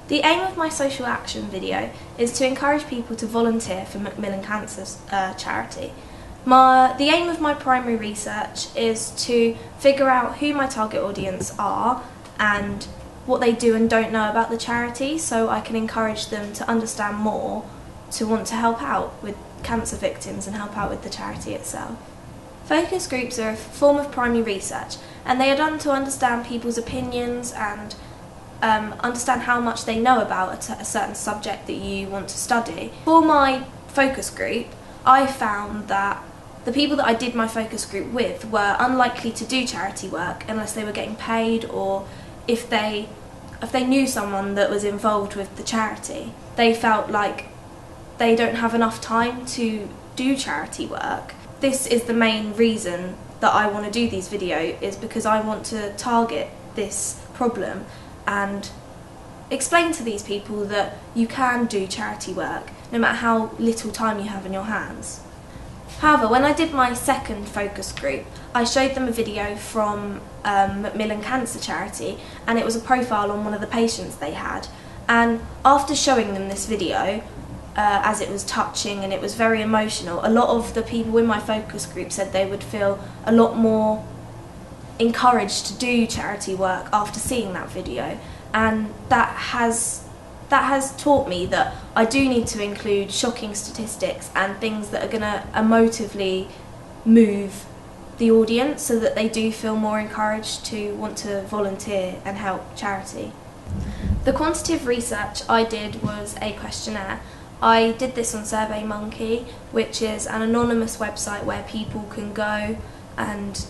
The aim of my social action video is to encourage people to volunteer for Macmillan Cancer charity. The aim of my primary research is to figure out who my target audience are and what they do and don't know about the charity, so I can encourage them to understand more, to want to help out with cancer victims and help out with the charity itself. Focus groups are a form of primary research, and they are done to understand people's opinions and understand how much they know about a certain subject that you want to study. For my focus group, I found that the people that I did my focus group with were unlikely to do charity work unless they were getting paid, or if they knew someone that was involved with the charity. They felt like they don't have enough time to do charity work. This is the main reason that I want to do these videos, is because I want to target this problem and explain to these people that you can do charity work no matter how little time you have in your hands. However, when I did my second focus group, I showed them a video from Macmillan Cancer charity, and it was a profile on one of the patients they had. And after showing them this video, as it was touching and it was very emotional, a lot of the people in my focus group said they would feel a lot more encouraged to do charity work after seeing that video, and that has taught me that I do need to include shocking statistics and things that are going to emotively move the audience so that they do feel more encouraged to want to volunteer and help charity. The quantitative research I did was a questionnaire. I did this on SurveyMonkey, which is an anonymous website where people can go and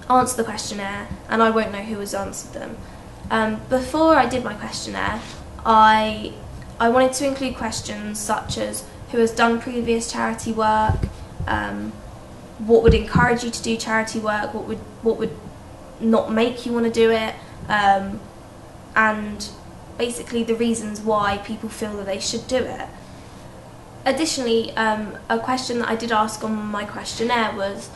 answer the questionnaire, and I won't know who has answered them. Before I did my questionnaire, I wanted to include questions such as who has done previous charity work, what would encourage you to do charity work, what would not make you want to do it, and basically the reasons why people feel that they should do it. Additionally, a question that I did ask on my questionnaire was,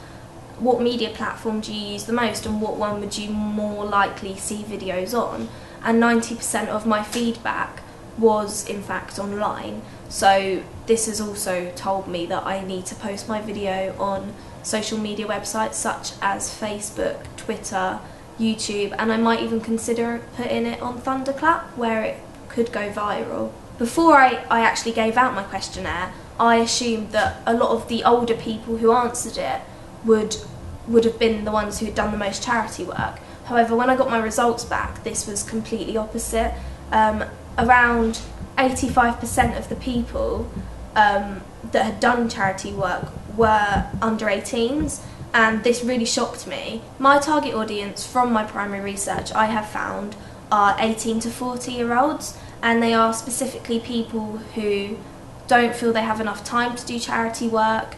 what media platform do you use the most, and what one would you more likely see videos on? And 90% of my feedback was in fact online, so this has also told me that I need to post my video on social media websites such as Facebook, Twitter, YouTube, and I might even consider putting it on Thunderclap where it could go viral. Before I actually gave out my questionnaire, I assumed that a lot of the older people who answered it would have been the ones who had done the most charity work. However, when I got my results back, this was completely opposite. Around 85% of the people that had done charity work were under 18s, and this really shocked me. My target audience from my primary research, I have found, are 18 to 40-year-olds, and they are specifically people who don't feel they have enough time to do charity work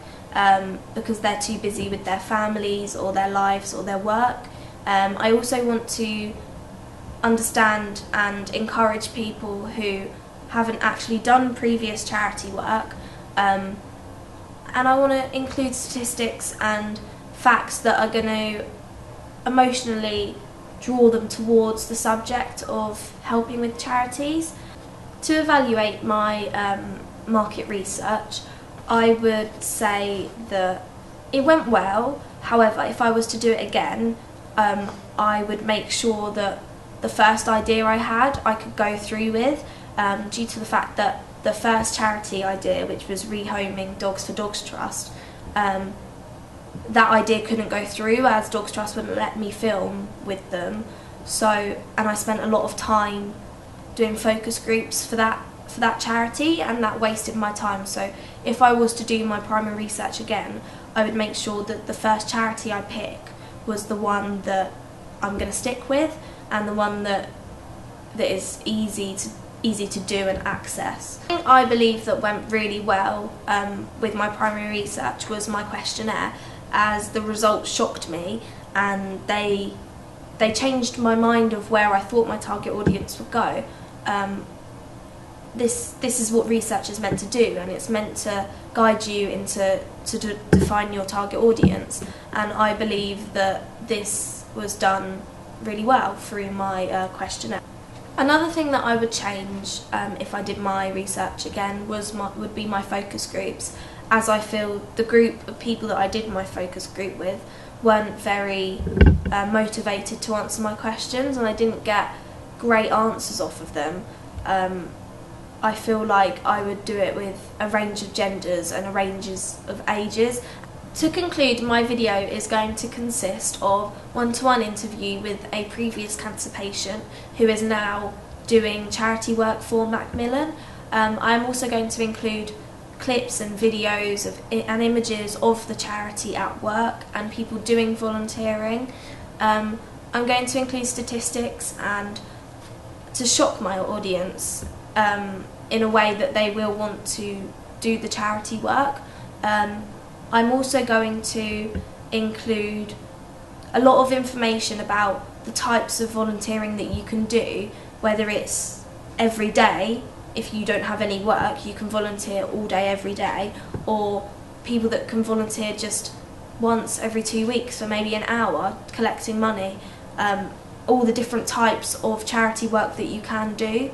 because they're too busy with their families or their lives or their work. I also want to understand and encourage people who haven't actually done previous charity work, and I want to include statistics and facts that are going to emotionally draw them towards the subject of helping with charities. To evaluate my market research, I would say that it went well. However, if I was to do it again, I would make sure that the first idea I had I could go through with, due to the fact that the first charity idea, which was rehoming Dogs for Dogs Trust, that idea couldn't go through as Dogs Trust wouldn't let me film with them. So, and I spent a lot of time doing focus groups for that charity, and that wasted my time. So if I was to do my primary research again, I would make sure that the first charity I pick was the one that I'm going to stick with, and the one that is easy to do and access. The thing I believe that went really well with my primary research was my questionnaire, as the results shocked me, and they changed my mind of where I thought my target audience would go. This is what research is meant to do, and it's meant to guide you into to define your target audience, and I believe that this was done really well through my questionnaire. Another thing that I would change if I did my research again would be my focus groups, as I feel the group of people that I did my focus group with weren't very motivated to answer my questions, and I didn't get great answers off of them. I feel like I would do it with a range of genders and a range of ages. To conclude, my video is going to consist of one-to-one interview with a previous cancer patient who is now doing charity work for Macmillan. I'm also going to include clips and videos and images of the charity at work and people doing volunteering. I'm going to include statistics and to shock my audience in a way that they will want to do the charity work. I'm also going to include a lot of information about the types of volunteering that you can do, whether it's every day. If you don't have any work, you can volunteer all day every day, or people that can volunteer just once every 2 weeks for maybe an hour collecting money. All the different types of charity work that you can do.